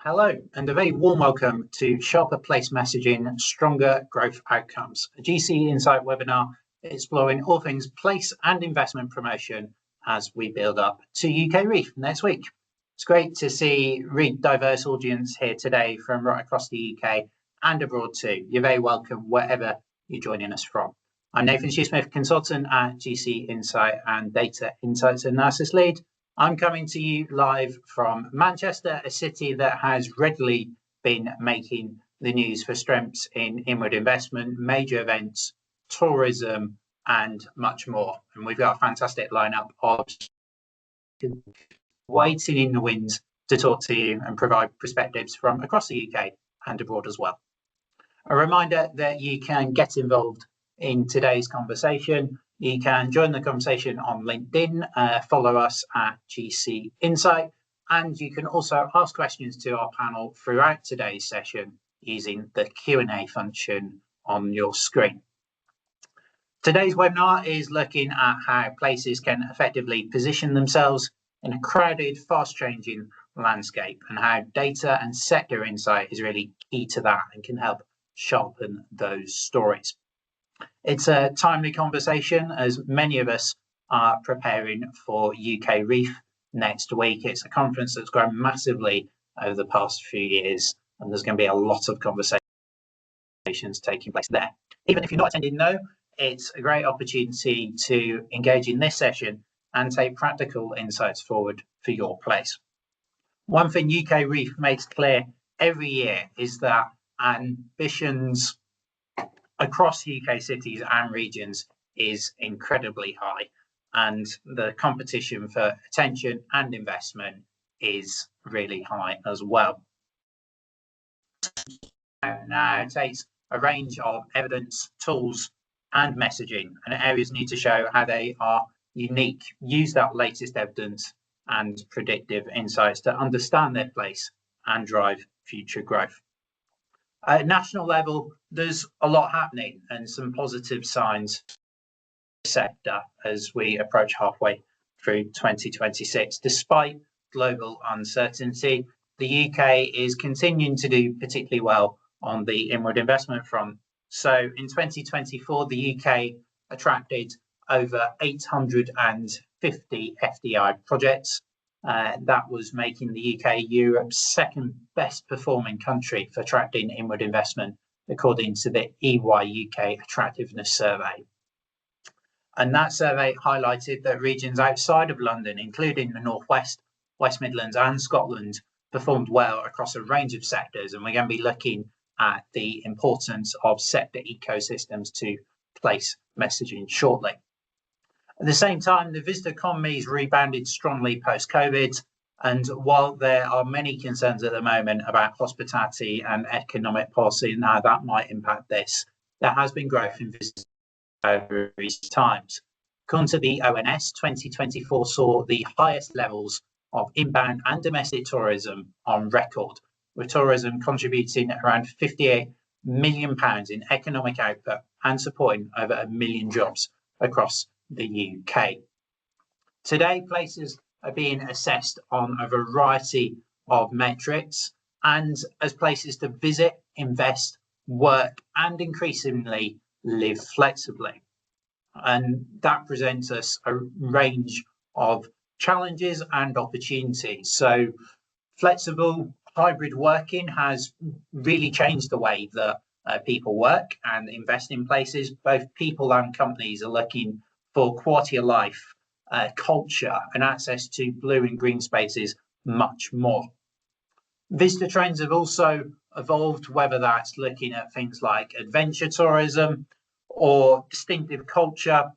Hello, and a very warm welcome to Sharper Place Messaging, Stronger Growth Outcomes, a GC Insight webinar exploring all things place and investment promotion as we build up to UK REIF next week. It's great to see a really diverse audience here today from right across the UK and abroad too. You're very welcome wherever you're joining us from. I'm Nathan Shoesmith, consultant at GC Insight and Data Insights Analysis Lead. I'm coming to you live from Manchester, a city that has regularly been making the news for strengths in inward investment, major events, tourism, and much more. And we've got a fantastic lineup of waiting in the wings to talk to you and provide perspectives from across the UK and abroad as well. A reminder that you can get involved in today's conversation. You can join the conversation on LinkedIn, follow us at GC Insight, and you can also ask questions to our panel throughout today's session using the Q&A function on your screen. Today's webinar is looking at how places can effectively position themselves in a crowded, fast-changing landscape, and how data and sector insight is really key to that and can help sharpen those stories. It's a timely conversation as many of us are preparing for UK REIF next week. It's a conference that's grown massively over the past few years, and there's going to be a lot of conversations taking place there. Even if you're not attending though, it's a great opportunity to engage in this session and take practical insights forward for your place. One thing UK REIF makes clear every year is that ambitions across UK cities and regions is incredibly high, and the competition for attention and investment is really high as well. Now it takes a range of evidence, tools and messaging, and areas need to show how they are unique. Use that latest evidence and predictive insights to understand their place and drive future growth. At national level, there's a lot happening and some positive signs in the sector as we approach halfway through 2026. Despite global uncertainty, the UK is continuing to do particularly well on the inward investment front. So in 2024, the UK attracted over 850 FDI projects. That was making the UK Europe's second best performing country for attracting inward investment, according to the EY UK Attractiveness Survey. And that survey highlighted that regions outside of London, including the North West, West Midlands and Scotland, performed well across a range of sectors. And we're going to be looking at the importance of sector ecosystems to place messaging shortly. At the same time, the visitor economy has rebounded strongly post-COVID, and while there are many concerns at the moment about hospitality and economic policy and how that might impact this, there has been growth in visitors over recent times. According to the ONS, 2024 saw the highest levels of inbound and domestic tourism on record, with tourism contributing around £58 million in economic output and supporting over 1 million jobs across the UK. Today, places are being assessed on a variety of metrics and as places to visit, invest, work, and increasingly live flexibly. And that presents us a range of challenges and opportunities. So flexible hybrid working has really changed the way that people work and invest in places. Both people and companies are looking for quality of life, culture, and access to blue and green spaces much more. Visitor trends have also evolved, whether that's looking at things like adventure tourism or distinctive culture.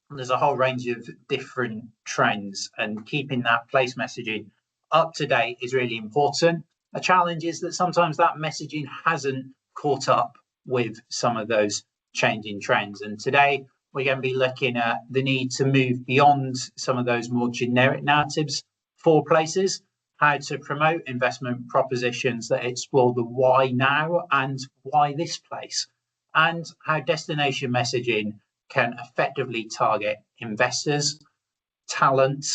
There's a whole range of different trends, and keeping that place messaging up to date is really important. A challenge is that sometimes that messaging hasn't caught up with some of those changing trends. And today, we're going to be looking at the need to move beyond some of those more generic narratives for places, how to promote investment propositions that explore the why now and why this place, and how destination messaging can effectively target investors, talent,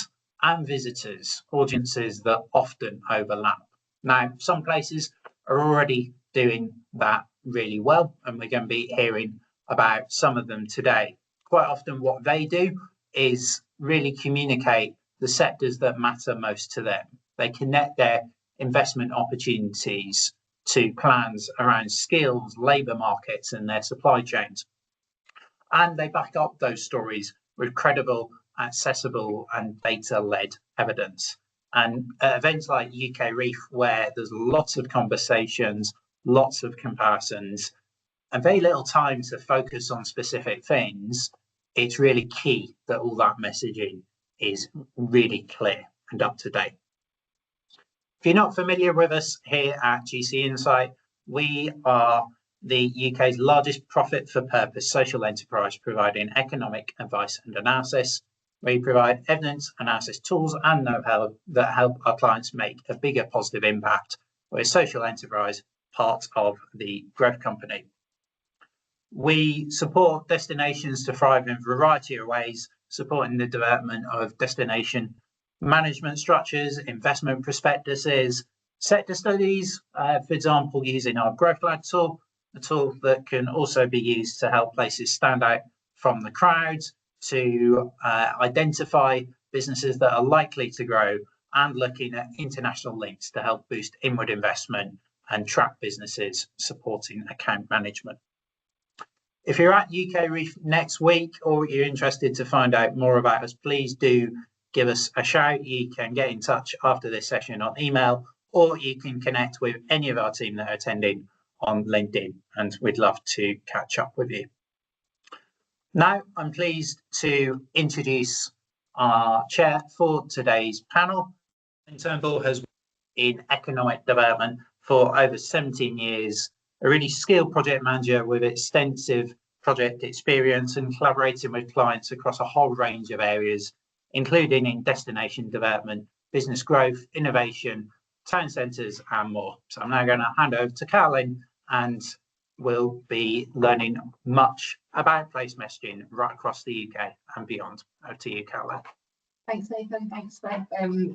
and visitors, audiences that often overlap. Now, some places are already doing that really well, and we're going to be hearing about some of them today. Quite often what they do is really communicate the sectors that matter most to them. They connect their investment opportunities to plans around skills, labour markets and their supply chains. And they back up those stories with credible, accessible and data-led evidence. And events like UK REEF, where there's lots of conversations, lots of comparisons, and very little time to focus on specific things, it's really key that all that messaging is really clear and up to date. If you're not familiar with us here at GC Insight, we are the UK's largest profit for purpose social enterprise providing economic advice and analysis. We provide evidence, analysis tools and know-how that help our clients make a bigger positive impact. We're a social enterprise, part of the growth company. We support destinations to thrive in a variety of ways, supporting the development of destination management structures, investment prospectuses, sector studies, for example, using our Growth Lab tool, a tool that can also be used to help places stand out from the crowd, to identify businesses that are likely to grow, and looking at international links to help boost inward investment and track businesses supporting account management. If you're at UK REEF next week or you're interested to find out more about us, please do give us a shout. You can get in touch after this session on email, or you can connect with any of our team that are attending on LinkedIn, and we'd love to catch up with you. Now, I'm pleased to introduce our chair for today's panel. Carolyn Turnbull has worked in economic development for over 17 years, a really skilled project manager with extensive project experience and collaborating with clients across a whole range of areas, including in destination development, business growth, innovation, town centres and more. So I'm now going to hand over to Carolyn, and we'll be learning much about place messaging right across the UK and beyond. Over to you, Carolyn. Thanks, Nathan. Thanks for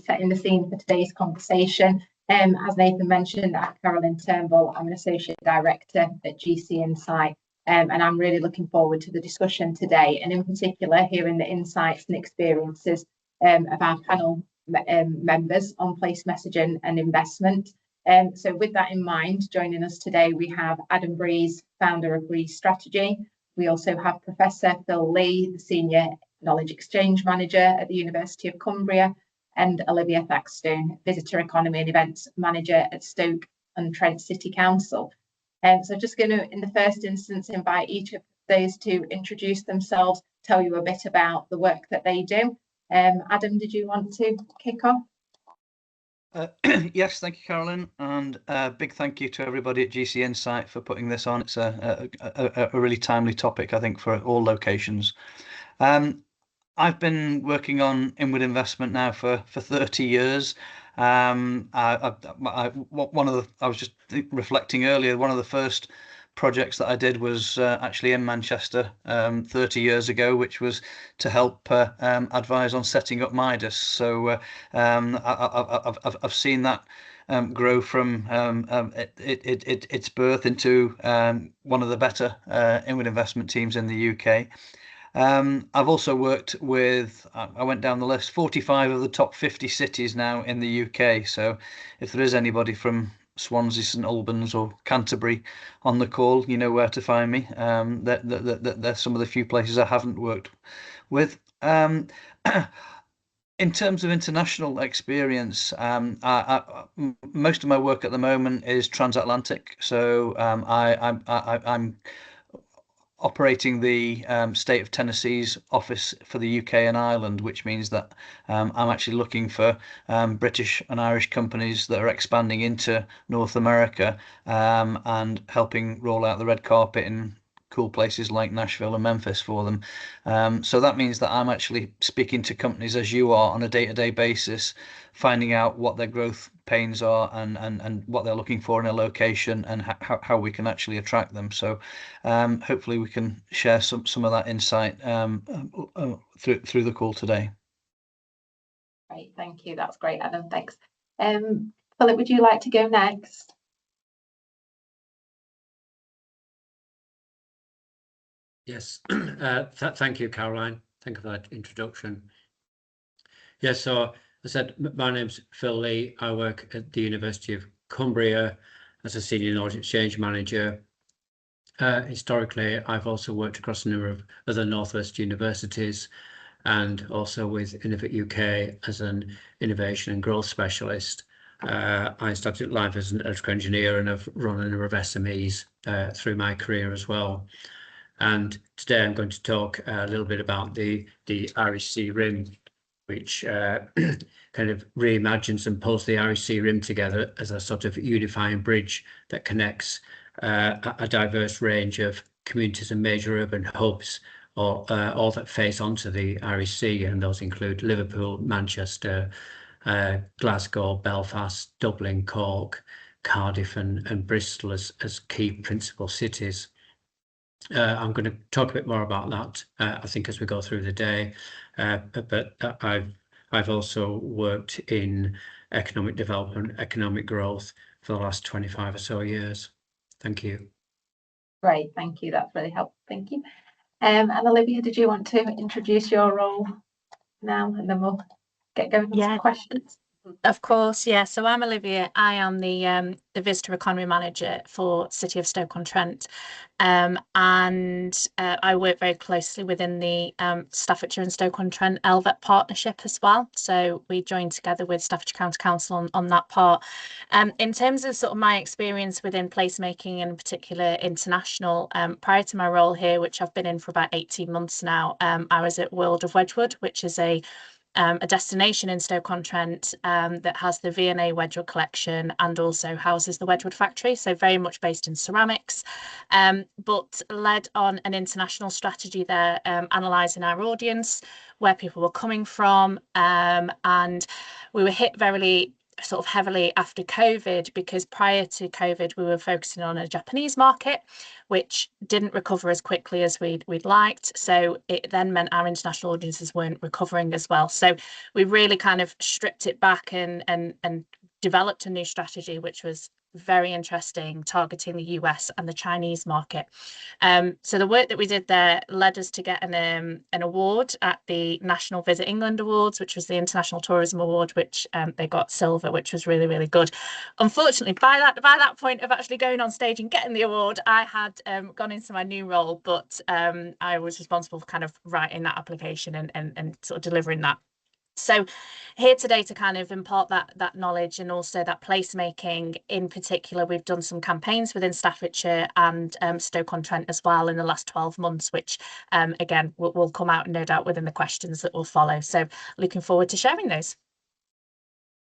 setting the scene for today's conversation. As Nathan mentioned, I'm Carolyn Turnbull. I'm an Associate Director at GC Insight, and I'm really looking forward to the discussion today, and in particular hearing the insights and experiences of our panel members on place messaging and investment. So with that in mind, joining us today, we have Adam Breeze, founder of Breeze Strategy. We also have Professor Phil Leigh, the Senior Knowledge Exchange Manager at the University of Cumbria, and Olivia Thackstone, Visitor Economy and Events Manager at Stoke-on-Trent City Council. So just going to, in the first instance, invite each of those to introduce themselves, tell you a bit about the work that they do. Adam, did you want to kick off? Yes, thank you, Carolyn, and big thank you to everybody at GC Insight for putting this on. It's a really timely topic, I think, for all locations. I've been working on inward investment now for 30 years. I was just reflecting earlier, one of the first projects that I did was actually in Manchester 30 years ago, which was to help advise on setting up Midas. So I've seen that grow from its birth into one of the better inward investment teams in the UK. I've also worked with, I went down the list, 45 of the top 50 cities now in the UK. So if there is anybody from Swansea, St Albans or Canterbury on the call, you know where to find me. That's some of the few places I haven't worked with. In terms of international experience, most of my work at the moment is transatlantic. So I'm operating the state of Tennessee's office for the UK and Ireland, which means that I'm actually looking for British and Irish companies that are expanding into North America and helping roll out the red carpet in cool places like Nashville and Memphis for them. So that means that I'm actually speaking to companies as you are on a day-to-day basis, finding out what their growth pains are and what they're looking for in a location and how we can actually attract them. So hopefully we can share some of that insight through the call today. Great, thank you. That's great, Adam. Thanks. Philip, would you like to go next? Yes, thank you, Caroline. Thank you for that introduction. Yes, so I said, my name's Phil Leigh. I work at the University of Cumbria as a senior knowledge exchange manager. Historically, I've also worked across a number of other Northwest universities and also with Innovate UK as an innovation and growth specialist. I started life as an electrical engineer and have run a number of SMEs through my career as well. And today I'm going to talk a little bit about the Irish Sea Rim, which kind of reimagines and pulls the Irish Sea Rim together as a sort of unifying bridge that connects a diverse range of communities and major urban hubs, all that face onto the Irish Sea, and those include Liverpool, Manchester, Glasgow, Belfast, Dublin, Cork, Cardiff and Bristol as key principal cities. I'm going to talk a bit more about that, I think, as we go through the day. But I've also worked in economic development, economic growth for the last 25 or so years. Thank you. Great, thank you. That's really helpful. Thank you. And Olivia, did you want to introduce your role now, and then we'll get going with some questions? Of course, yeah. So I'm Olivia. I am the visitor economy manager for City of Stoke-on-Trent, and I work very closely within the Staffordshire and Stoke-on-Trent LVET partnership as well. So we joined together with Staffordshire County Council on that part. In terms of sort of my experience within placemaking, and in particular international, prior to my role here, which I've been in for about 18 months now, I was at World of Wedgwood, which is a destination in Stoke-on-Trent that has the V&A Wedgwood collection and also houses the Wedgwood factory, so very much based in ceramics, but led on an international strategy there, analysing our audience, where people were coming from, and we were hit very sort of heavily after COVID, because prior to COVID we were focusing on a Japanese market which didn't recover as quickly as we'd liked, so it then meant our international audiences weren't recovering as well. So we really kind of stripped it back and developed a new strategy which was very interesting, targeting the US and the Chinese market. So the work that we did there led us to get an award at the National Visit England Awards, which was the International Tourism Award, which they got silver, which was really, really good. Unfortunately, by that point of actually going on stage and getting the award, I had gone into my new role, but I was responsible for kind of writing that application and sort of delivering that. So here today to kind of impart that knowledge and also that placemaking. In particular, we've done some campaigns within Staffordshire and Stoke-on-Trent as well in the last 12 months, which again will come out no doubt within the questions that will follow. So looking forward to sharing those.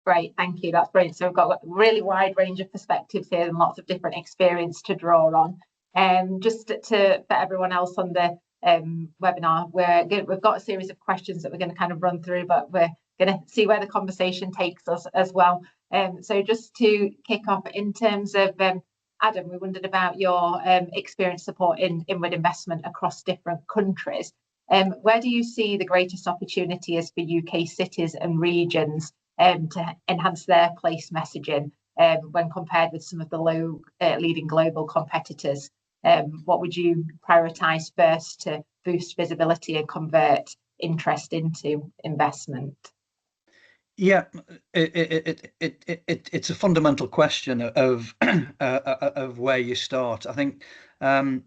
Great, thank you. That's brilliant. So we've got a really wide range of perspectives here and lots of different experience to draw on. Just for everyone else on the webinar, we've got a series of questions that we're going to kind of run through, but we're going to see where the conversation takes us as well. So just to kick off, in terms of Adam, we wondered about your experience supporting inward investment across different countries. Where do you see the greatest opportunities for UK cities and regions to enhance their place messaging when compared with some of the leading global competitors? What would you prioritise first to boost visibility and convert interest into investment? Yeah, it's a fundamental question of where you start. I think one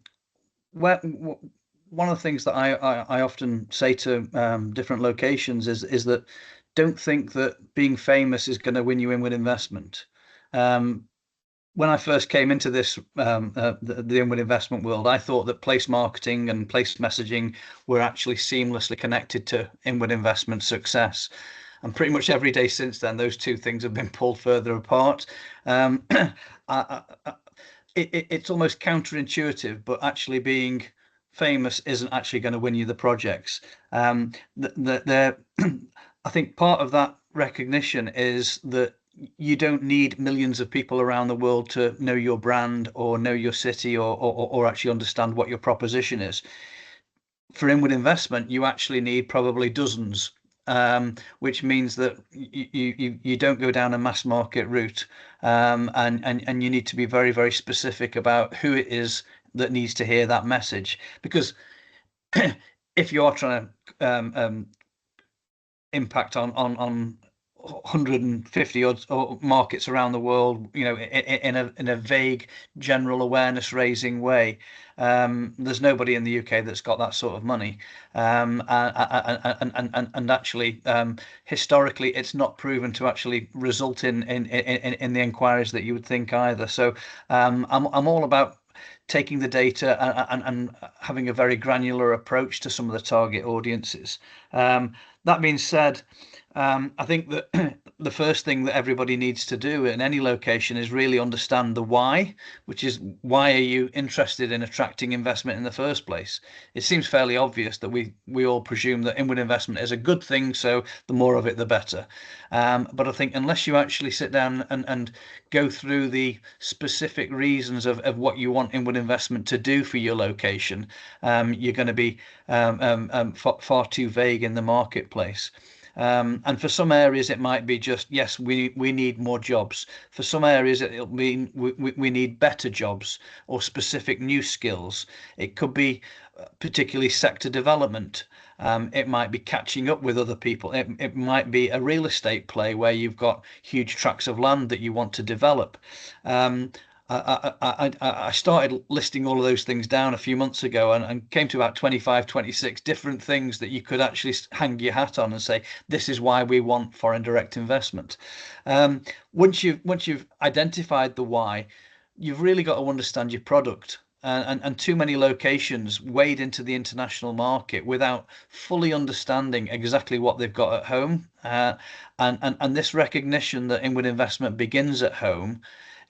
of the things that I often say to different locations is that don't think that being famous is going to win you inward investment. When I first came into this, the inward investment world, I thought that place marketing and place messaging were actually seamlessly connected to inward investment success. And pretty much every day since then, those two things have been pulled further apart. It's almost counterintuitive, but actually being famous isn't actually going to win you the projects. I think part of that recognition is that you don't need millions of people around the world to know your brand or know your city or actually understand what your proposition is. For inward investment, you actually need probably dozens which means that you don't go down a mass market route, and you need to be very, very specific about who it is that needs to hear that message. Because if you are trying to impact on 150 odd markets around the world, in a vague general awareness raising way, there's nobody in the UK that's got that sort of money, and actually, historically, it's not proven to actually result in the inquiries that you would think either. So I'm all about taking the data and having a very granular approach to some of the target audiences. That being said, I think that the first thing that everybody needs to do in any location is really understand the why, which is, why are you interested in attracting investment in the first place? It seems fairly obvious that we all presume that inward investment is a good thing, so the more of it, the better. But I think unless you actually sit down and go through the specific reasons of what you want inward investment to do for your location, you're going to be far too vague in the marketplace. And for some areas, it might be just, yes, we need more jobs. For some areas, it'll mean we need better jobs or specific new skills. It could be particularly sector development. It might be catching up with other people. It might be a real estate play where you've got huge tracts of land that you want to develop. I started listing all of those things down a few months ago, and came to about 25, 26 different things that you could actually hang your hat on and say, this is why we want foreign direct investment. Once you've identified the why, you've really got to understand your product. And too many locations wade into the international market without fully understanding exactly what they've got at home. And this recognition that inward investment begins at home,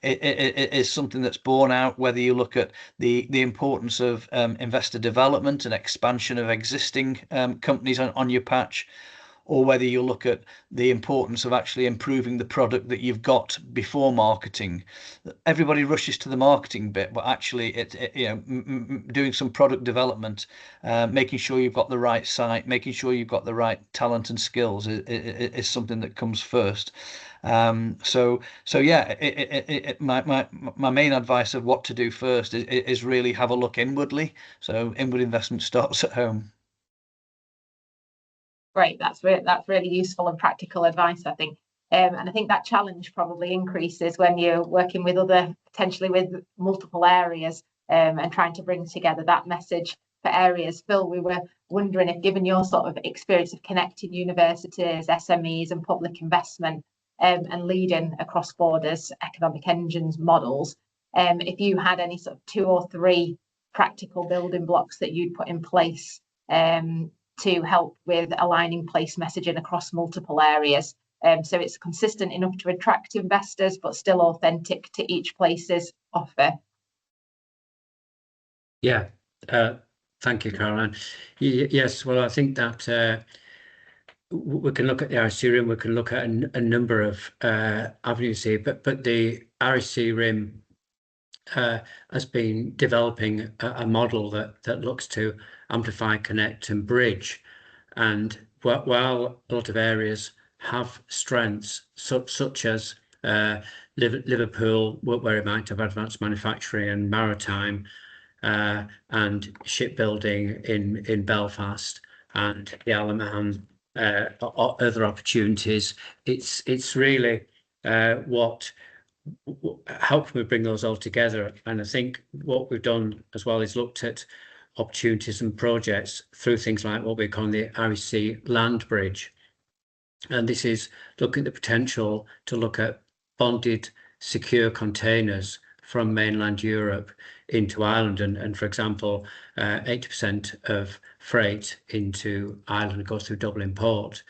it is something that's borne out whether you look at the importance of investor development and expansion of existing companies on your patch, or whether you look at the importance of actually improving the product that you've got before marketing. Everybody rushes to the marketing bit, but actually doing some product development, making sure you've got the right site, making sure you've got the right talent and skills is something that comes first. So yeah, my main advice of what to do first is really have a look inwardly. So inward investment starts at home. Great, that's really useful and practical advice, I think. And I think that challenge probably increases when you're working with potentially with multiple areas, and trying to bring together that message for areas. Phil, we were wondering if, given your sort of experience of connecting universities, SMEs and public investment, and leading across borders economic engines models, if you had any sort of 2 or 3 practical building blocks that you'd put in place to help with aligning place messaging across multiple areas, so it's consistent enough to attract investors but still authentic to each place's offer. Yeah, thank you, Caroline. Yes, well, I think that we can look at the RSC RIM, we can look at a number of avenues here, but the RSC RIM has been developing a model that looks to amplify, connect and bridge. And while a lot of areas have strengths such as Liverpool, where it might have advanced manufacturing and maritime, and shipbuilding in Belfast, and the Isle of Man, other opportunities, it's really how can we bring those all together? And I think what we've done as well is looked at opportunities and projects through things like what we call the REC land bridge. And this is looking at the potential to look at bonded secure containers from mainland Europe into Ireland. And for example, 80% of freight into Ireland goes through Dublin Port.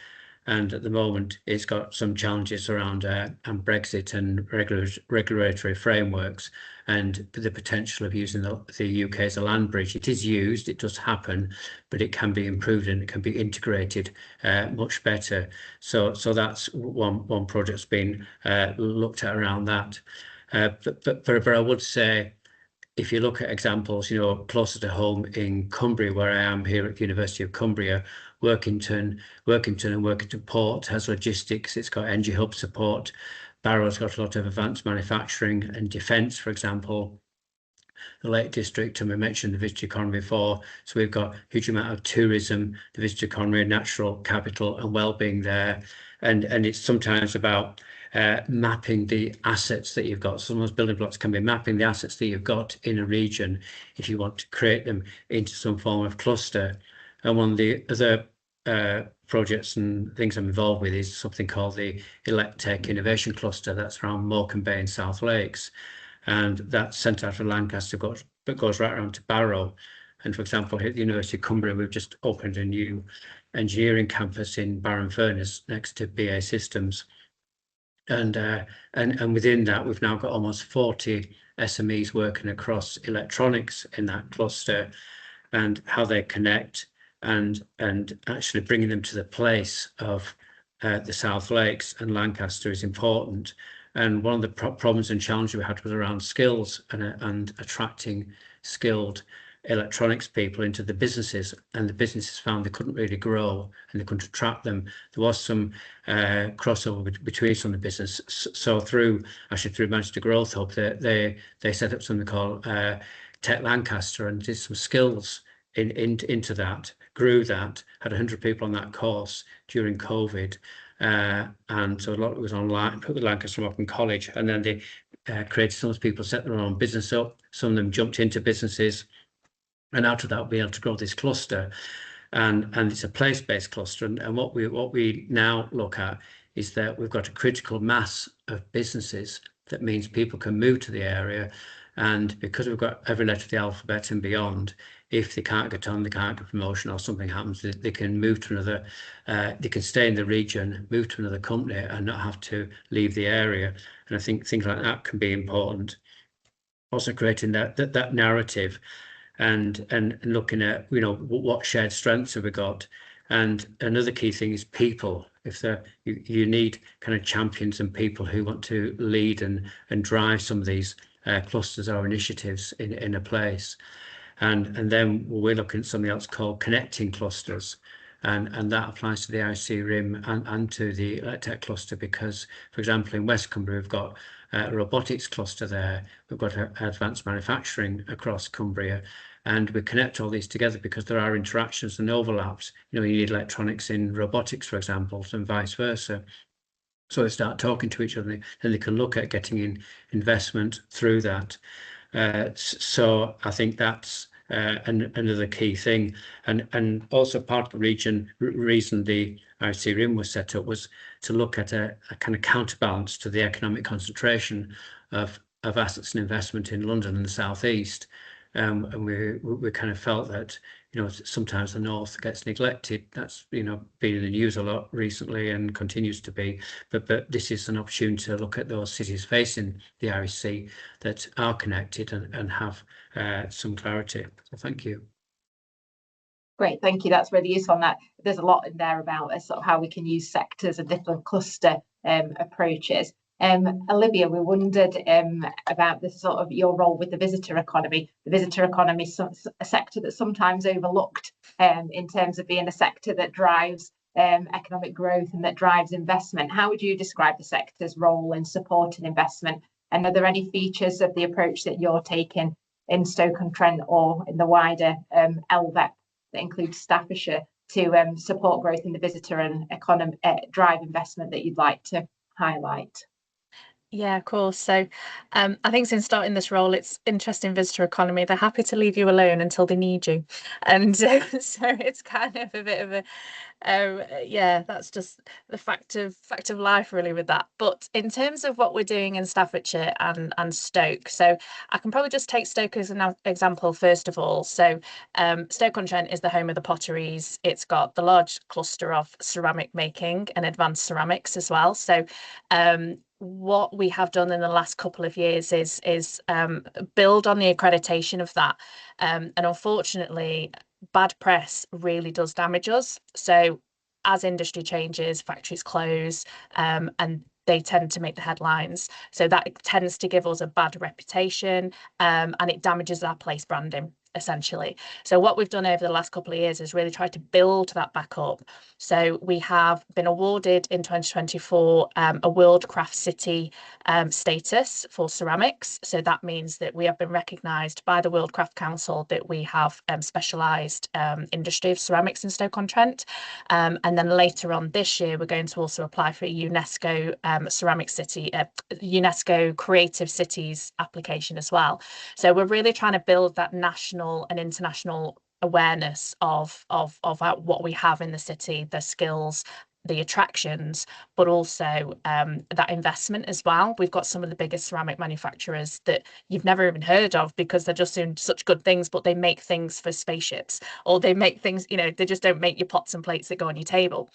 And at the moment, it's got some challenges around Brexit and regulatory frameworks, and the potential of using the UK as a land bridge. It is used, it does happen, but it can be improved and it can be integrated much better. So that's one project's been looked at around that. But I would say if you look at examples, you know, closer to home in Cumbria, where I am here at the University of Cumbria, Workington and Workington Port has logistics, it's got energy hub support. Barrow's got a lot of advanced manufacturing and defence, for example. The Lake District, and we mentioned the visitor economy before, so we've got a huge amount of tourism, the visitor economy, natural capital and well-being there. And it's sometimes about mapping the assets that you've got. Some of those building blocks can be mapping the assets that you've got in a region if you want to create them into some form of cluster. And one of the other projects and things I'm involved with is something called the ElecTech Innovation Cluster that's around Morecambe Bay and South Lakes. And that's sent out of Lancaster, but goes right around to Barrow. And for example, here at the University of Cumbria, we've just opened a new engineering campus in Barron-Furness next to BA Systems. And within that, we've now got almost 40 SMEs working across electronics in that cluster, and how they connect and actually bringing them to the place of the South Lakes and Lancaster is important. And one of the problems and challenges we had was around skills and attracting skilled electronics people into the businesses, and the businesses found they couldn't really grow and they couldn't attract them. There was some crossover between some of the business. So through Manchester Growth Hub, they set up something called Tech Lancaster and did some skills into that, grew that, had 100 people on that course during COVID. And so a lot of it was online, put with Lancaster Open College, and then they created, some of those people set their own business up, some of them jumped into businesses, and out of that we'll be able to grow this cluster. And it's a place-based cluster, and what we now look at is that we've got a critical mass of businesses. That means people can move to the area, and because we've got every letter of the alphabet and beyond, if they can't get on, they can't get promotion or something happens, they can move to another, they can stay in the region, move to another company and not have to leave the area. And I think things like that can be important. Also creating that narrative and looking at, you know, what shared strengths have we got. And another key thing is people. If you need kind of champions and people who want to lead and drive some of these clusters or initiatives in a place. And then we're looking at something else called connecting clusters, and that applies to the IC RIM and to the ElecTech cluster, because, for example, in West Cumbria we've got a robotics cluster there, we've got advanced manufacturing across Cumbria, and we connect all these together because there are interactions and overlaps. You know, you need electronics in robotics, for example, and vice versa. So they start talking to each other, and they can look at getting in investment through that. So I think that's another key thing, and also part of the reason the IC RIM was set up was to look at a kind of counterbalance to the economic concentration of assets and investment in London and the South East. And we kind of felt that, you know, sometimes the North gets neglected. That's, you know, been in the news a lot recently and continues to be. But this is an opportunity to look at those cities facing the Irish Sea that are connected and have some clarity. So thank you. Great, thank you. That's really useful. On that, there's a lot in there about sort of how we can use sectors and different cluster approaches. Olivia, we wondered about the sort of your role with the visitor economy. The visitor economy is a sector that's sometimes overlooked in terms of being a sector that drives economic growth and that drives investment. How would you describe the sector's role in supporting investment? And are there any features of the approach that you're taking in Stoke-on-Trent or in the wider LVEP that includes Staffordshire to support growth in the visitor and economy, drive investment that you'd like to highlight? Yeah, of course. So I think since starting this role, it's interesting visitor economy. They're happy to leave you alone until they need you. And so it's kind of a bit of a, yeah, that's just the fact of life really with that. But in terms of what we're doing in Staffordshire and Stoke, so I can probably just take Stoke as an example first of all. So Stoke-on-Trent is the home of the potteries. It's got the large cluster of ceramic making and advanced ceramics as well. So what we have done in the last couple of years is build on the accreditation of that. And unfortunately, bad press really does damage us. So as industry changes, factories close, and they tend to make the headlines. So that tends to give us a bad reputation, and it damages our place branding, essentially. So what we've done over the last couple of years is really try to build that back up. So we have been awarded in 2024 a World Craft City status for ceramics. So that means that we have been recognised by the World Craft Council that we have specialised industry of ceramics in Stoke-on-Trent. And then later on this year, we're going to also apply for a UNESCO ceramic city, UNESCO Creative Cities application as well. So we're really trying to build that national and international awareness of what we have in the city, the skills, the attractions, but also that investment as well. We've got some of the biggest ceramic manufacturers that you've never even heard of because they're just doing such good things, but they make things for spaceships, or they make things, you know, they just don't make your pots and plates that go on your table.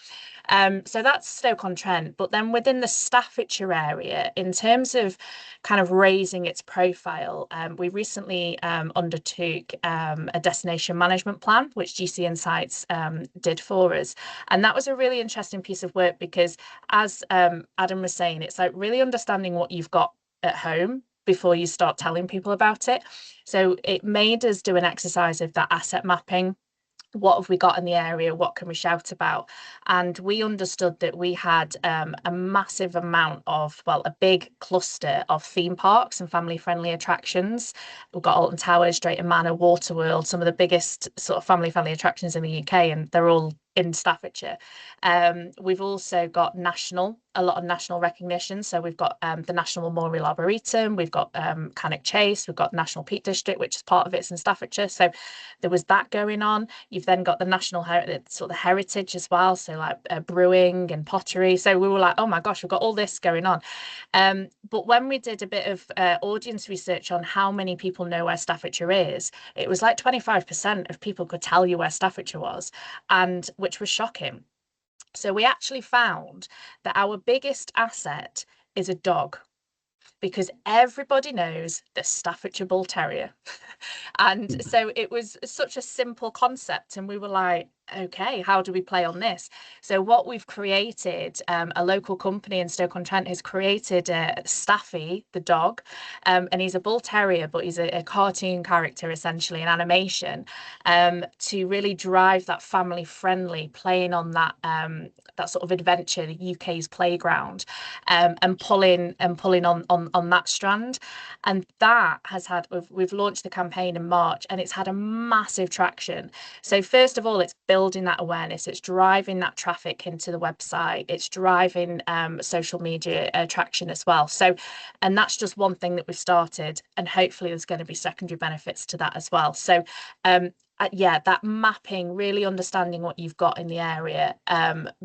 So that's Stoke-on-Trent. But then within the Staffordshire area, in terms of kind of raising its profile, we recently undertook a destination management plan, which GC Insights did for us. And that was a really interesting piece of work because, as Adam was saying, it's like really understanding what you've got at home before you start telling people about it. So it made us do an exercise of that asset mapping. What have we got in the area? What can we shout about? And we understood that we had a massive amount of, well, a big cluster of theme parks and family-friendly attractions. We've got Alton Towers, Drayton Manor, Waterworld, some of the biggest sort of family-friendly attractions in the UK, and they're all in Staffordshire. We've also got a lot of national recognition. So we've got the National Memorial Arboretum, we've got Cannock Chase, we've got National Peak District, which is part of it's in Staffordshire. So there was that going on. You've then got the national sort of heritage as well. So like brewing and pottery. So we were like, oh my gosh, we've got all this going on. But when we did a bit of audience research on how many people know where Staffordshire is, it was like 25% of people could tell you where Staffordshire was, and which was shocking. So we actually found that our biggest asset is a dog, because everybody knows the Staffordshire Bull Terrier. And so it was such a simple concept, and we were like, okay, how do we play on this? So what we've created, a local company in Stoke-on-Trent has created Staffy, the dog, and he's a bull terrier, but he's a cartoon character, essentially, an animation, to really drive that family friendly, playing on that that sort of adventure, the UK's playground, and pulling on that strand. And that has had, we've launched the campaign in March, and it's had a massive traction. So first of all, it's building that awareness, it's driving that traffic into the website, it's driving social media traction as well. So, and that's just one thing that we've started, and hopefully there's going to be secondary benefits to that as well. So yeah, that mapping, really understanding what you've got in the area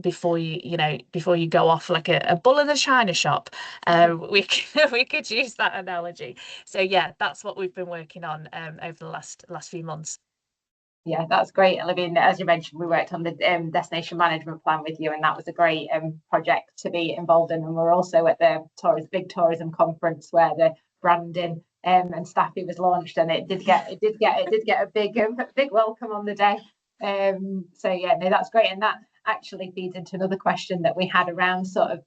before you go off like a bull in a china shop. We could use that analogy. So yeah, that's what we've been working on over the last few months. Yeah, that's great, Olivia. As you mentioned, we worked on the destination management plan with you, and that was a great project to be involved in. And we're also at the big tourism conference where the branding and Staffy was launched, and it did get a big welcome on the day. So yeah, no, that's great, and that actually feeds into another question that we had around sort of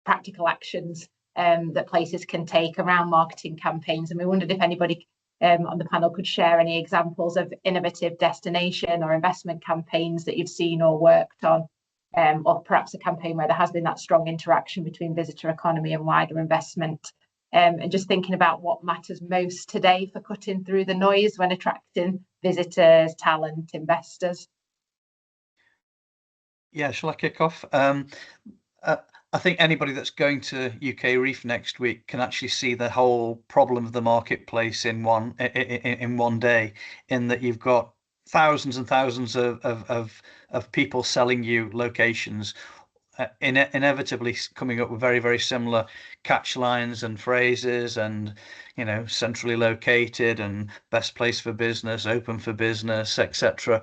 practical actions that places can take around marketing campaigns, and we wondered if anybody on the panel could share any examples of innovative destination or investment campaigns that you've seen or worked on, or perhaps a campaign where there has been that strong interaction between visitor economy and wider investment. And just thinking about what matters most today for cutting through the noise when attracting visitors, talent, investors. Yeah, shall I kick off? I think anybody that's going to UK Reef next week can actually see the whole problem of the marketplace in one day, in that you've got thousands and thousands of people selling you locations, inevitably coming up with very, very similar catch lines and phrases, and centrally located and best place for business, open for business, etc.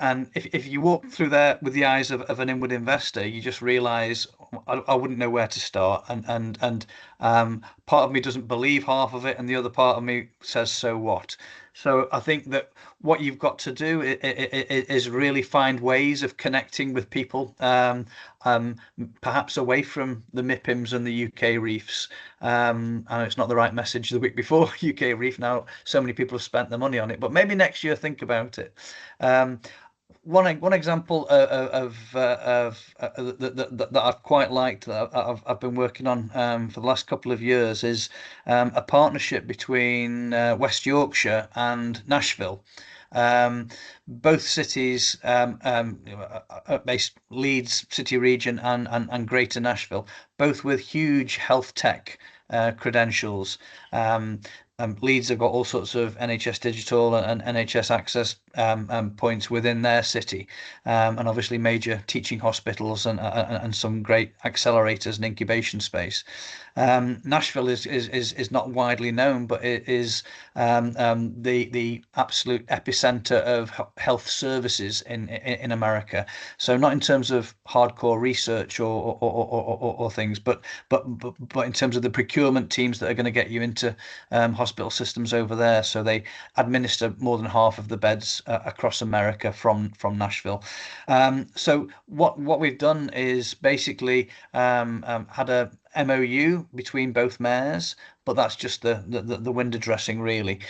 And if you walk through there with the eyes of an inward investor, you just realise I wouldn't know where to start. And part of me doesn't believe half of it, and the other part of me says, so what? So I think that what you've got to do is really find ways of connecting with people, perhaps away from the MIPIMs and the UK reefs. I know it's not the right message the week before UK reef. Now so many people have spent their money on it, but maybe next year think about it. One example that I've quite liked, that I've been working on for the last couple of years, is a partnership between West Yorkshire and Nashville. Both cities, based Leeds city region and Greater Nashville, both with huge health tech credentials. Leeds have got all sorts of NHS Digital and NHS Access points within their city, and obviously major teaching hospitals and some great accelerators and incubation space. Nashville is not widely known, but it is the absolute epicenter of health services in America. So not in terms of hardcore research or things, but in terms of the procurement teams that are going to get you into hospital systems over there. So they administer more than half of the beds across America from Nashville. So what we've done is basically had a MOU between both mayors, but that's just the window dressing, really.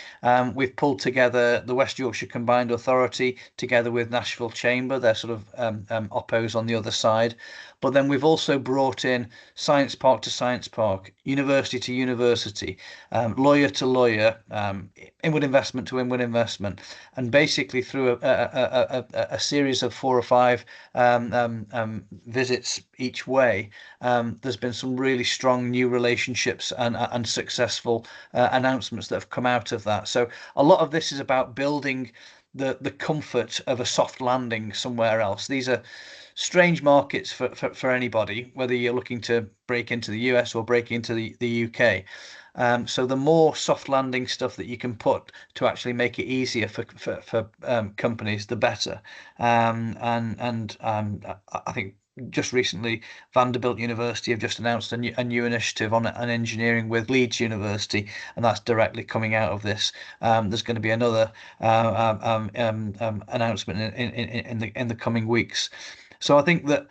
We've pulled together the West Yorkshire Combined Authority together with Nashville Chamber. They're sort of oppos on the other side. But then we've also brought in Science Park to Science Park, University to University, lawyer to lawyer, inward investment to inward investment, and basically through a series of 4 or 5 visits each way, there's been some really strong new relationships and successful announcements that have come out of that. So a lot of this is about building the comfort of a soft landing somewhere else. These are strange markets for anybody, whether you're looking to break into the US or break into the UK. So the more soft landing stuff that you can put to actually make it easier for companies, the better. I think just recently Vanderbilt University have just announced a new initiative on engineering with Leeds University, and that's directly coming out of this. There's going to be another announcement in the coming weeks. So I think that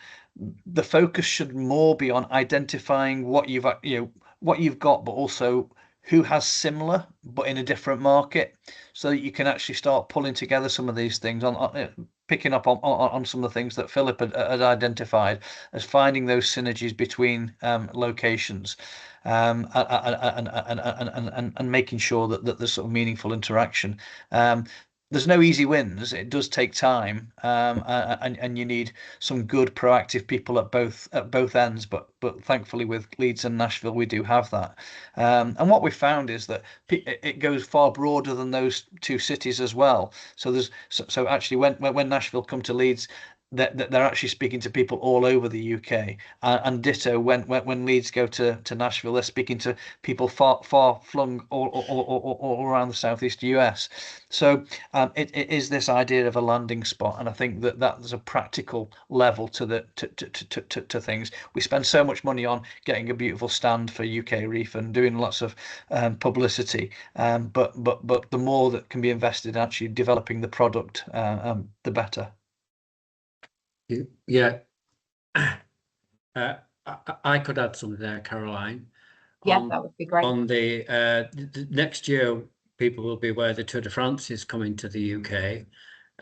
the focus should more be on identifying what you've got, but also who has similar but in a different market, so that you can actually start pulling together some of these things, picking up on some of the things that Philip had identified as finding those synergies between locations, and making sure that there's sort of meaningful interaction. There's no easy wins. It does take time, and you need some good proactive people at both ends. But thankfully with Leeds and Nashville, we do have that. And what we found is that it goes far broader than those 2 cities as well. So actually when Nashville come to Leeds, they're actually speaking to people all over the UK, and ditto when Leeds go to Nashville, they're speaking to people far flung all around the southeast US. So it is this idea of a landing spot, and I think that there's a practical level to things. We spend so much money on getting a beautiful stand for UK Reef and doing lots of publicity, but the more that can be invested in actually developing the product, the better. Yeah, I could add something there, Caroline. Yeah, that would be great. On the next year, people will be aware the Tour de France is coming to the UK,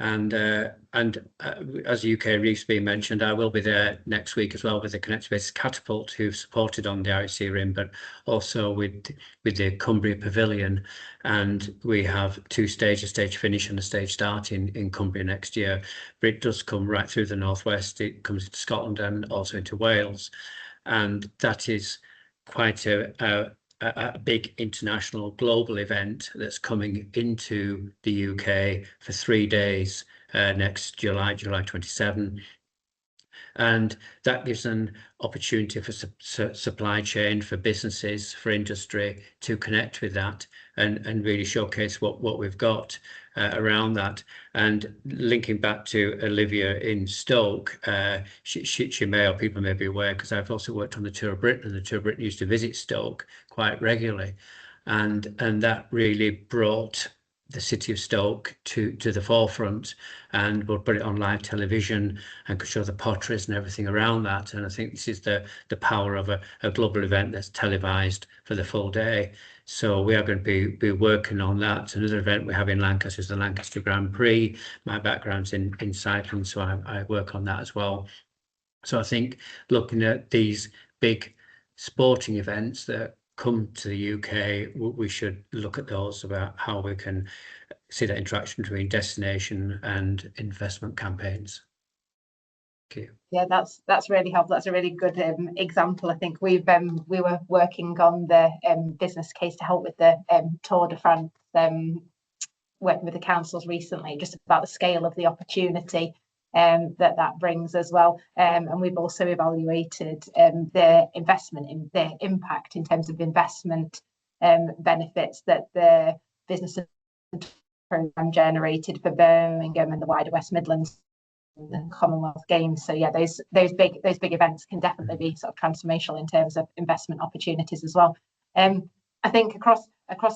and as UK Reef's been mentioned, I will be there next week as well with the Connect Spaces Catapult, who've supported on the IC Rim, but also with the Cumbria Pavilion, and we have 2 stages, a stage finish and a stage start in Cumbria next year. But it does come right through the northwest. It comes into Scotland and also into Wales, and that is quite a big international global event that's coming into the UK for 3 days next July 27. And that gives an opportunity for supply chain, for businesses, for industry to connect with that and really showcase what we've got around that. And linking back to Olivia in Stoke, she may, or people may be aware, because I've also worked on the Tour of Britain, and the Tour of Britain used to visit Stoke quite regularly, and that really brought the city of Stoke to the forefront, and we'll put it on live television and could show the potteries and everything around that. And I think this is the power of a global event that's televised for the full day. So we are going to be working on that. Another event we have in Lancaster is the Lancaster Grand Prix. My background's in cycling, so I work on that as well. So I think looking at these big sporting events that come to the UK, we should look at those about how we can see that interaction between destination and investment campaigns. Thank you. Yeah, that's really helpful. That's a really good example. I think we were working on the business case to help with the Tour de France, working with the councils recently, just about the scale of the opportunity that brings as well. And we've also evaluated the investment in the impact in terms of investment benefits that the business program generated for Birmingham and the wider West Midlands and Commonwealth Games. So yeah, those big events can definitely be sort of transformational in terms of investment opportunities as well. I think across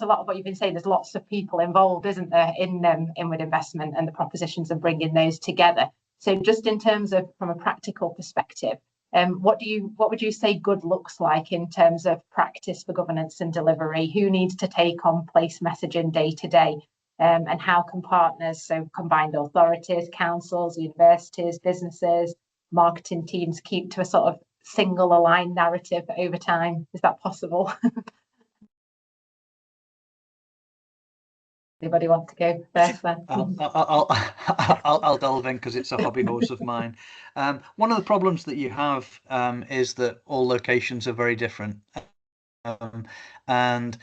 a lot of what you've been saying, there's lots of people involved, isn't there, in inward investment and the propositions of bringing those together. So just in terms of, from a practical perspective, what would you say good looks like in terms of practice for governance and delivery? Who needs to take on place messaging day to day? And how can partners, so combined authorities, councils, universities, businesses, marketing teams, keep to a sort of single aligned narrative over time? Is that possible? Anybody want to go first then? I'll delve in because it's a hobby horse of mine. One of the problems that you have is that all locations are very different. And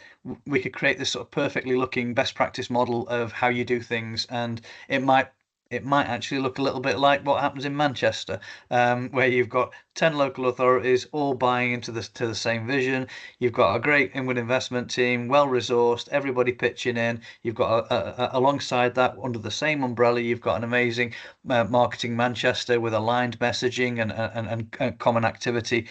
we could create this sort of perfectly looking best practice model of how you do things, and it might actually look a little bit like what happens in Manchester, where you've got 10 local authorities all buying into the same vision. You've got a great inward investment team, well resourced, everybody pitching in. You've got alongside that, under the same umbrella, you've got an amazing marketing Manchester with aligned messaging and common activity.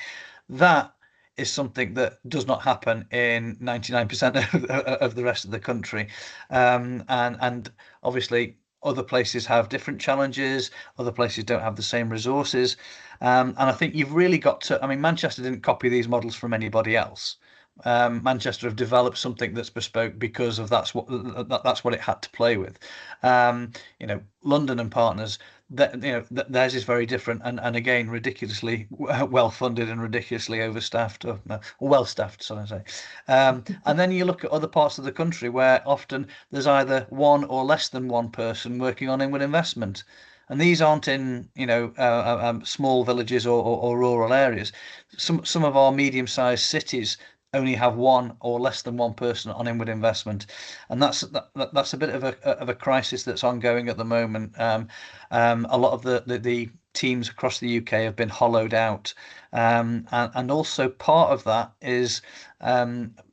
That is something that does not happen in 99% of the rest of the country, and obviously other places have different challenges, other places don't have the same resources, and I think you've really got to, I mean, Manchester didn't copy these models from anybody else. Manchester have developed something that's bespoke because of that's what it had to play with. London and partners, theirs is very different, and again ridiculously well funded and ridiculously overstaffed, or well staffed, so I say. And then you look at other parts of the country where often there's either one or less than one person working on inward investment. And these aren't in small villages or rural areas. Some of our medium-sized cities only have one or less than one person on inward investment, and that's a bit of a crisis that's ongoing at the moment. A lot of the teams across the UK have been hollowed out, and also part of that is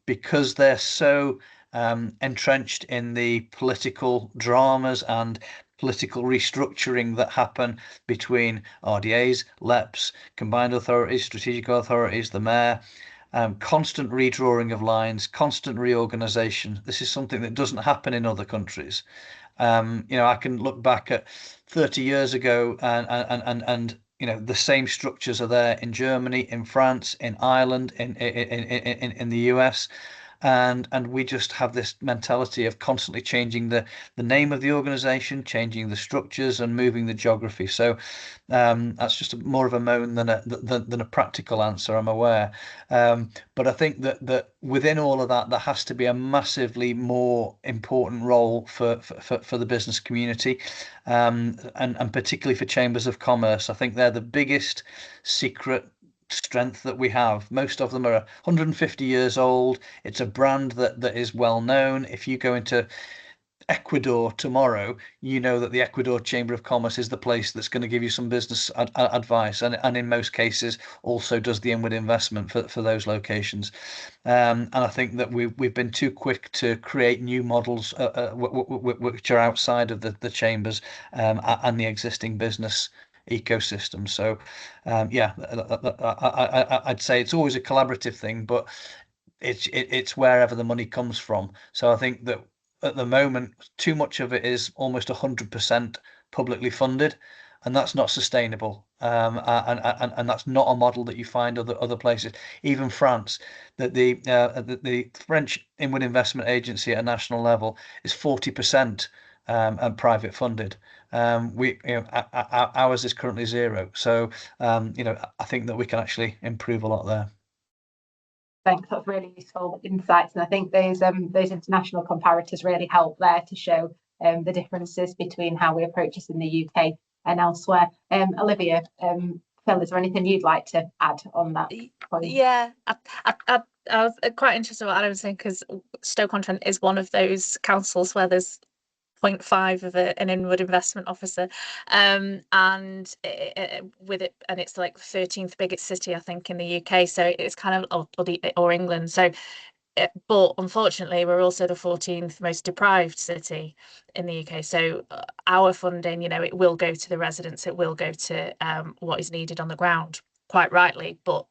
because they're so entrenched in the political dramas and political restructuring that happen between RDAs, LEPs, combined authorities, strategic authorities, the mayor. Constant redrawing of lines, constant reorganisation. This is something that doesn't happen in other countries. I can look back at 30 years ago, and the same structures are there in Germany, in France, in Ireland, in the US. And we just have this mentality of constantly changing the name of the organization, changing the structures, and moving the geography. So that's just more of a moan than a practical answer, I'm aware. But I think that within all of that, there has to be a massively more important role for the business community, and particularly for chambers of commerce. I think they're the biggest secret strength that we have. Most of them are 150 years old. It's a brand that is well known. If you go into Ecuador tomorrow, you know that the Ecuador Chamber of Commerce is the place that's going to give you some business advice, and in most cases also does the inward investment for those locations. And I think that we've been too quick to create new models which are outside of the chambers and the existing business ecosystem. So yeah, I'd say it's always a collaborative thing, but it's wherever the money comes from. So I think that at the moment, too much of it is almost 100% publicly funded, and that's not sustainable. And that's not a model that you find other places. Even France, that the French Inward Investment Agency at a national level is 40% and private funded. Ours is currently 0. So I think that we can actually improve a lot there. Thanks, that's really useful insights, and I think those international comparators really help there to show the differences between how we approach this in the UK and elsewhere. Olivia, Phil, is there anything you'd like to add on that point? Yeah, I was quite interested in what Adam was saying, because Stoke-on-Trent is one of those councils where there's 0.5 of an inward investment officer, and with it, and it's like the 13th biggest city, I think, in the UK. So it's kind of or England. So, but unfortunately, we're also the 14th most deprived city in the UK. So our funding, it will go to the residents. It will go to what is needed on the ground, quite rightly, but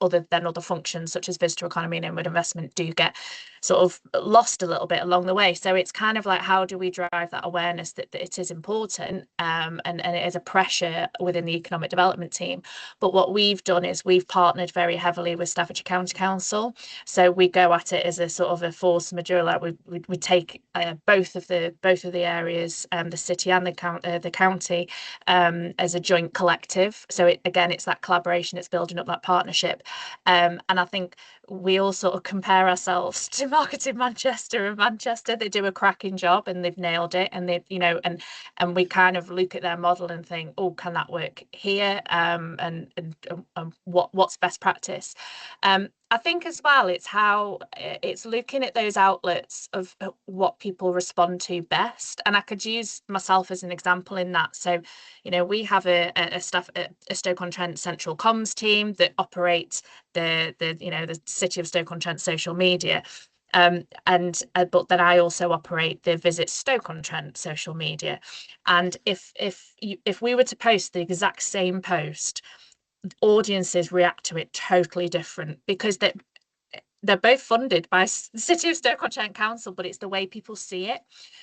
other functions such as visitor economy and inward investment do get sort of lost a little bit along the way. So it's kind of like, how do we drive that awareness that it is important, and it is a pressure within the economic development team. But what we've done is we've partnered very heavily with Staffordshire County Council. So we go at it as a sort of a force majeure. Like we take both of the areas, the city and the county, as a joint collective. So it's that collaboration, it's building up that partnership, and I think we all sort of compare ourselves to Marketing Manchester, and Manchester, they do a cracking job and they've nailed it, and they've and we kind of look at their model and think, oh, can that work here, and what's best practice. I think as well, it's looking at those outlets of what people respond to best. And I could use myself as an example in that. So, we have a Stoke-on-Trent central comms team that operates the City of Stoke-on-Trent social media. But then I also operate the Visit Stoke-on-Trent social media. And if we were to post the exact same post, audiences react to it totally different, because they're both funded by the City of Stoke-on-Trent Council, but it's the way people see it.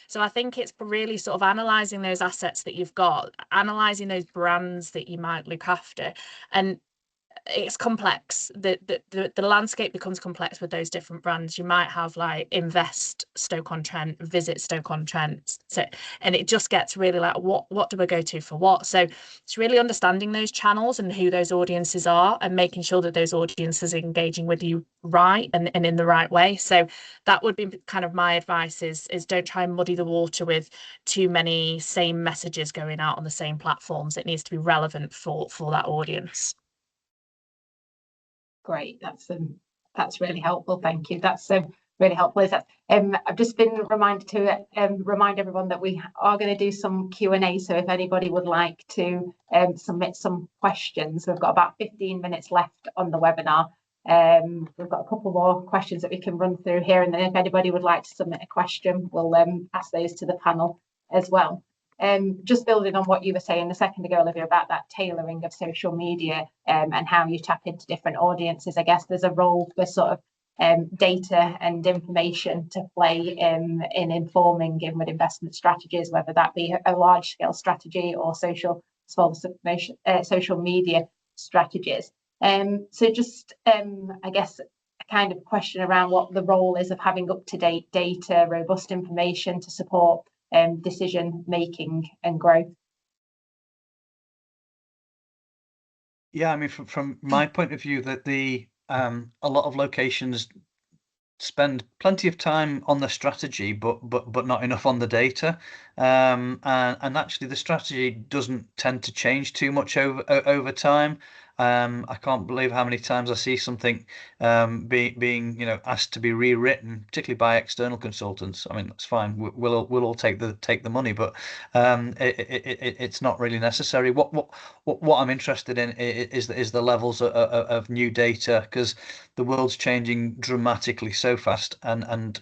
So I think it's really sort of analysing those assets that you've got, analysing those brands that you might look after, and it's complex. The landscape becomes complex with those different brands. You might have like Invest Stoke-on-Trent, Visit Stoke-on-Trent, so, and it just gets really like, what do I go to for what? So it's really understanding those channels and who those audiences are, and making sure that those audiences are engaging with you right and in the right way. So that would be kind of my advice, is don't try and muddy the water with too many same messages going out on the same platforms. It needs to be relevant for that audience. Great, that's really helpful. Thank you. That's really helpful. I've just been reminded to remind everyone that we are going to do some Q&A. So if anybody would like to submit some questions, we've got about 15 minutes left on the webinar. We've got a couple more questions that we can run through here, and then if anybody would like to submit a question, we'll ask those to the panel as well. Just building on what you were saying a second ago, Olivia, about that tailoring of social media, and how you tap into different audiences. I guess there's a role for sort of data and information to play in informing inward investment strategies, whether that be a large scale strategy or social media strategies. So just I guess a kind of question around what the role is of having up-to-date data, robust information to support decision making and growth. Yeah, I mean, from my point of view, that a lot of locations spend plenty of time on the strategy, but not enough on the data, and actually the strategy doesn't tend to change too much over time. I can't believe how many times I see something being asked to be rewritten, particularly by external consultants. I mean, that's fine. We'll all take the money, but it's not really necessary. What I'm interested in is the levels of new data, because the world's changing dramatically so fast, and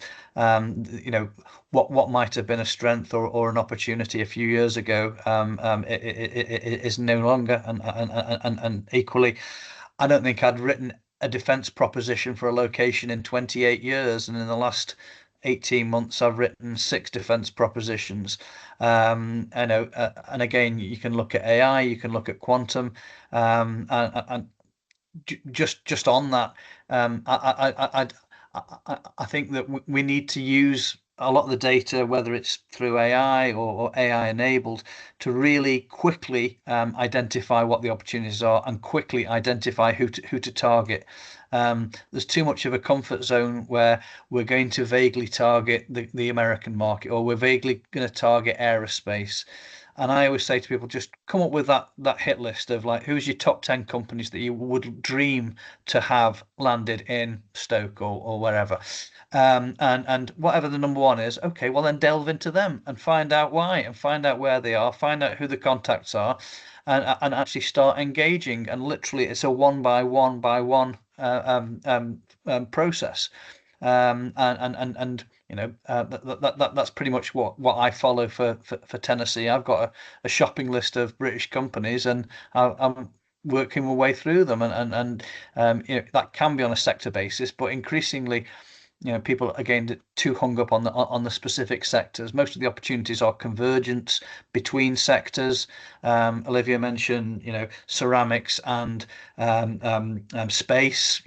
what might have been a strength or an opportunity a few years ago it is no longer, and equally, I don't think I'd written a defence proposition for a location in 28 years, and in the last 18 months I've written 6 defence propositions. And again, you can look at AI, you can look at quantum, and just on that, I think that we need to use a lot of the data, whether it's through AI or AI enabled, to really quickly identify what the opportunities are and quickly identify who to target. There's too much of a comfort zone where we're going to vaguely target the American market, or we're vaguely going to target aerospace. And I always say to people, just come up with that hit list of like, who's your top 10 companies that you would dream to have landed in Stoke or wherever. And whatever the number one is, okay, well then delve into them and find out why, and find out where they are, find out who the contacts are, and actually start engaging. And literally, it's a one by one process. And that's pretty much what I follow for Tennessee. I've got a shopping list of British companies, and I'm working my way through them, and that can be on a sector basis, but increasingly, people again too hung up on the specific sectors. Most of the opportunities are convergence between sectors. Olivia mentioned ceramics and space,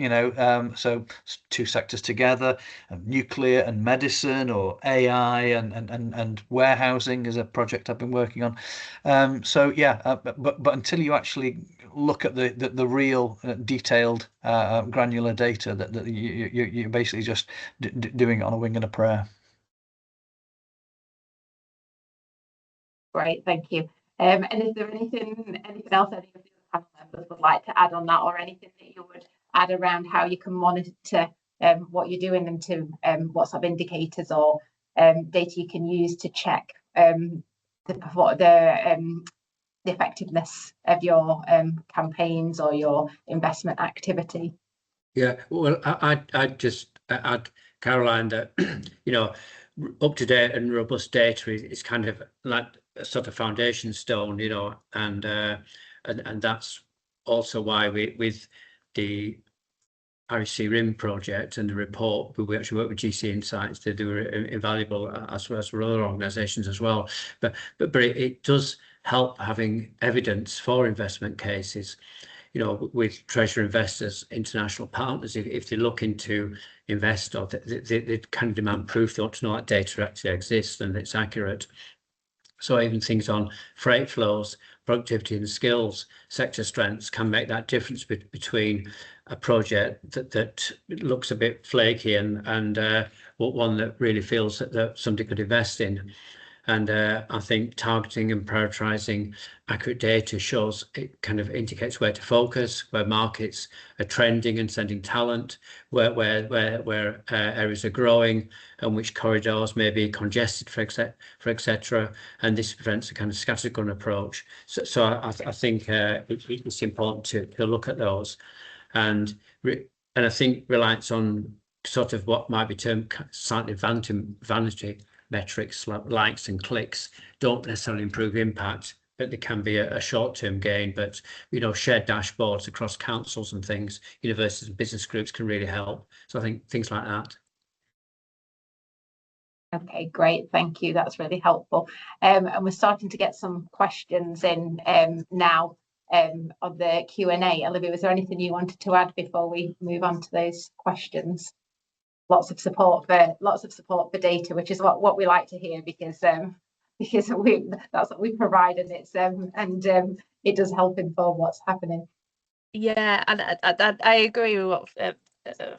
so 2 sectors together, nuclear and medicine, or AI and warehousing is a project I've been working on. So yeah, but until you actually look at the real detailed granular data, that you're basically just doing it on a wing and a prayer. Great, thank you. And is there anything else any of the panel members would like to add on that, or anything that you would add around how you can monitor what you're doing, and to what sort of indicators or data you can use to check the effectiveness of your campaigns or your investment activity? Yeah, well, I'd just add, Caroline, that up to date and robust data is kind of like a sort of foundation stone, and that's also why with the REC RIM project and the report, we actually work with GC Insights. They do invaluable, as well as for other organisations as well. But it does help having evidence for investment cases, with treasury investors, international partners. If they're looking to invest, or they kind of demand proof, they want to know that data actually exists and it's accurate. So even things on freight flows, productivity and skills, sector strengths can make that difference between a project that looks a bit flaky and one that really feels that somebody could invest in. And I think targeting and prioritizing accurate data shows, it kind of indicates where to focus, where markets are trending and sending talent, where areas are growing, and which corridors may be congested, for etc. And this prevents a kind of scattergun approach. So I think it's important to look at those, and I think reliance on sort of what might be termed slightly vanity metrics, like likes and clicks, don't necessarily improve impact, but there can be a short-term gain. But shared dashboards across councils and things, universities and business groups can really help. So I think things like that. Okay, great, thank you, that's really helpful. And we're starting to get some questions in now on the Q&A. Olivia, was there anything you wanted to add before we move on to those questions? Lots of support for data, which is what we like to hear, because that's what we provide, and it's and it does help inform what's happening. Yeah, and I agree with what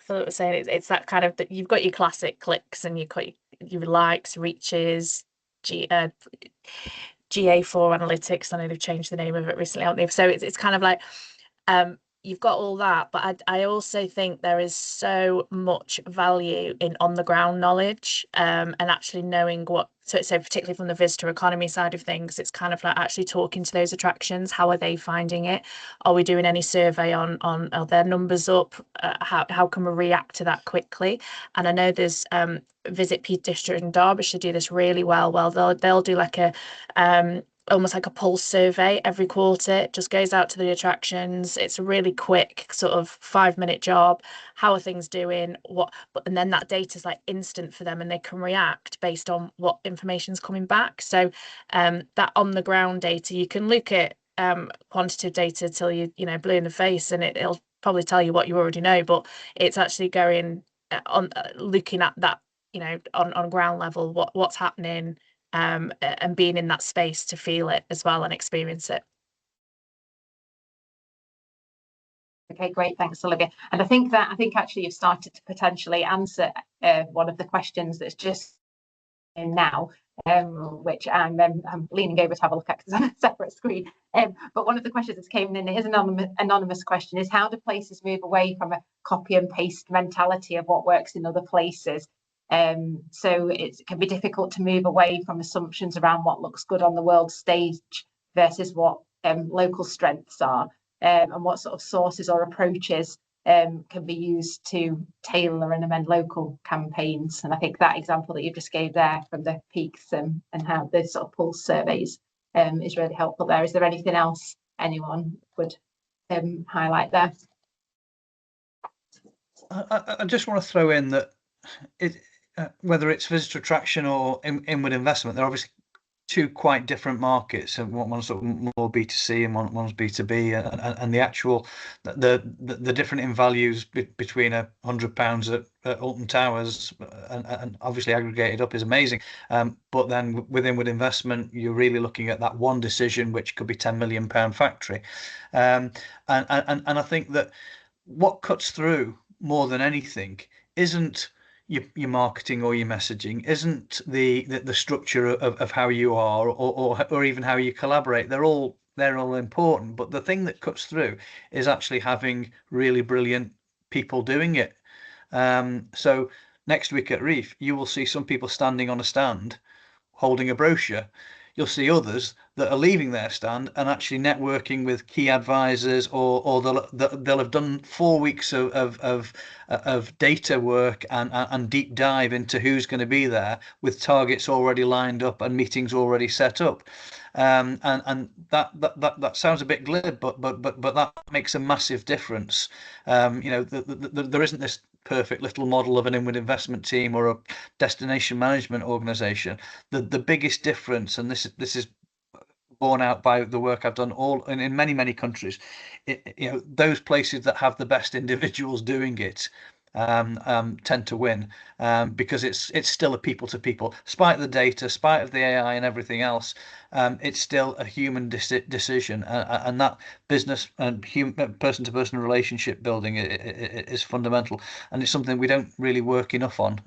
Philip was saying. It's that kind of, that you've got your classic clicks and you've got your likes, reaches, GA4 analytics. I know they've changed the name of it recently, haven't they? So it's kind of like you've got all that, but I also think there is so much value in on the ground knowledge, and actually knowing what, so particularly from the visitor economy side of things, it's kind of like actually talking to those attractions. How are they finding it? Are we doing any survey on are their numbers up? How can we react to that quickly? And I know there's Visit Peak District in Derbyshire do this really well. They'll do like a almost like a pulse survey every quarter. It just goes out to the attractions. It's a really quick sort of 5-minute job. How are things doing? And then that data is like instant for them, and they can react based on what information's coming back. So that on the ground data, you can look at quantitative data till you blue in the face, and it'll probably tell you what you already know, but it's actually going on looking at that, on ground level, what's happening, and being in that space to feel it as well and experience it. Okay, great, thanks, Olivia. And I think actually you've started to potentially answer one of the questions that's just in now, which I'm leaning over to have a look at because I'm on a separate screen. But one of the questions that came in, his anonymous question, is how do places move away from a copy and paste mentality of what works in other places? So it can be difficult to move away from assumptions around what looks good on the world stage versus what local strengths are, and what sort of sources or approaches can be used to tailor and amend local campaigns. And I think that example that you just gave there from the peaks and how the sort of pulse surveys is really helpful there. Is there anything else anyone would highlight there? I just want to throw in that whether it's visitor attraction or inward investment, they're obviously two quite different markets, and one's sort of more B2C and one's B2B, and the actual the different in values between £100 at Alton Towers and obviously aggregated up is amazing, but then with inward investment you're really looking at that one decision which could be £10 million factory, and I think that what cuts through more than anything isn't your marketing or your messaging, isn't the structure of how you are or even how you collaborate. They're all important, but the thing that cuts through is actually having really brilliant people doing it. So next week at Reef, you will see some people standing on a stand holding a brochure. You'll see others that are leaving their stand and actually networking with key advisors, or they'll have done 4 weeks of data work and deep dive into who's going to be there, with targets already lined up and meetings already set up. And that sounds a bit glib, but that makes a massive difference. There isn't this perfect little model of an inward investment team or a destination management organization. The biggest difference, and this is borne out by the work I've done in many countries, those places that have the best individuals doing it tend to win, because it's still a people to people, spite of the data, spite of the AI and everything else. It's still a human decision, and that business and person to person relationship building is fundamental, and it's something we don't really work enough on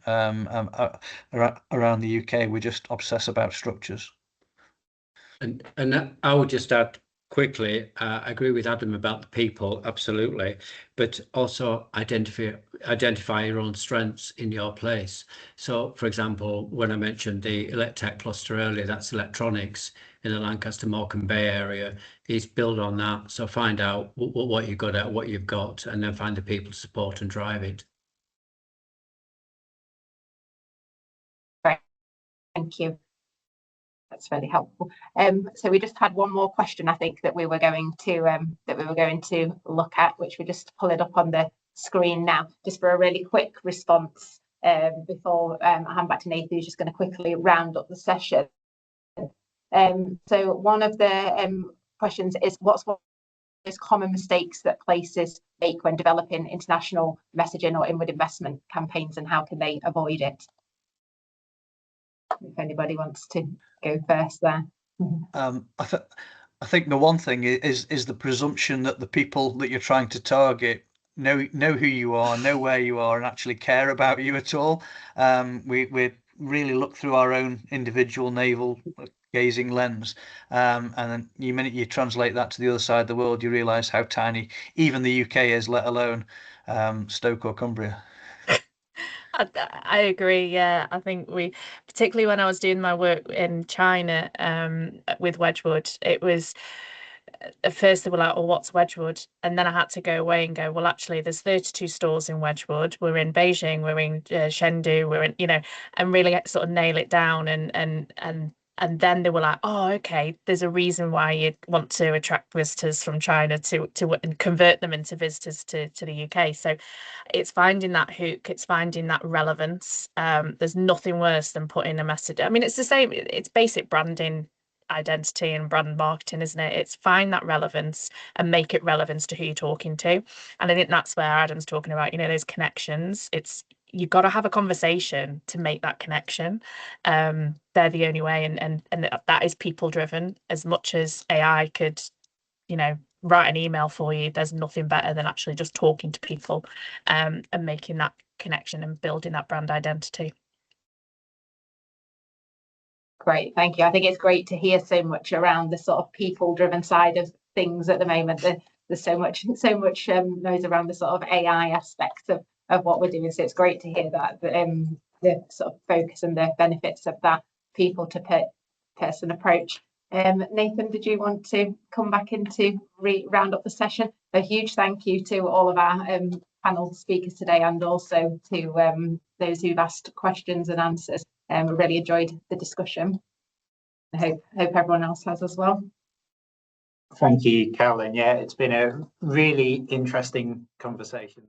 around the UK. We just obsess about structures. And I would just add quickly, I agree with Adam about the people, absolutely, but also identify your own strengths in your place. So, for example, when I mentioned the ElecTech cluster earlier, that's electronics in the Lancaster Morecambe Bay area, is build on that. So find out what you're good at, what you've got, and then find the people to support and drive it. Right, thank you. That's really helpful. So we just had one more question, I think, that we were going to look at, which we just pull it up on the screen now, just for a really quick response before I hand back to Nathan, who's just going to quickly round up the session. So one of the questions is, what's one of those common mistakes that places make when developing international messaging or inward investment campaigns, and how can they avoid it? If anybody wants to go first there. I think the one thing is the presumption that the people that you're trying to target know who you are, know where you are, and actually care about you at all. We really look through our own individual navel gazing lens, and then the minute you translate that to the other side of the world, you realise how tiny even the UK is, let alone Stoke or Cumbria. I agree. Yeah, I think particularly when I was doing my work in China with Wedgwood, it was at first they were like, "Oh, what's Wedgwood?" And then I had to go away and go, "Well, actually, there's 32 stores in Wedgwood. We're in Beijing, we're in Chengdu, we're in, and really sort of nail it down and then they were like, "Oh, okay, there's a reason why you want to attract visitors from China to and convert them into visitors to the UK." So it's finding that hook, it's finding that relevance. There's nothing worse than putting a message. I mean, it's the same, it's basic branding, identity and brand marketing, isn't it? It's find that relevance and make it relevant to who you're talking to. And I think that's where Adam's talking about, those connections. You've got to have a conversation to make that connection. They're the only way, and that is people driven. As much as AI could, write an email for you, there's nothing better than actually just talking to people and making that connection and building that brand identity. Great, thank you. I think it's great to hear so much around the sort of people-driven side of things at the moment. There's so much noise around the sort of AI aspects of what we're doing. So it's great to hear that the sort of focus and the benefits of that people to person approach. Nathan, did you want to come back in to round up the session? A huge thank you to all of our panel speakers today, and also to those who've asked questions and answers. We really enjoyed the discussion. I hope everyone else has as well. Thank you, Carolyn. Yeah, it's been a really interesting conversation.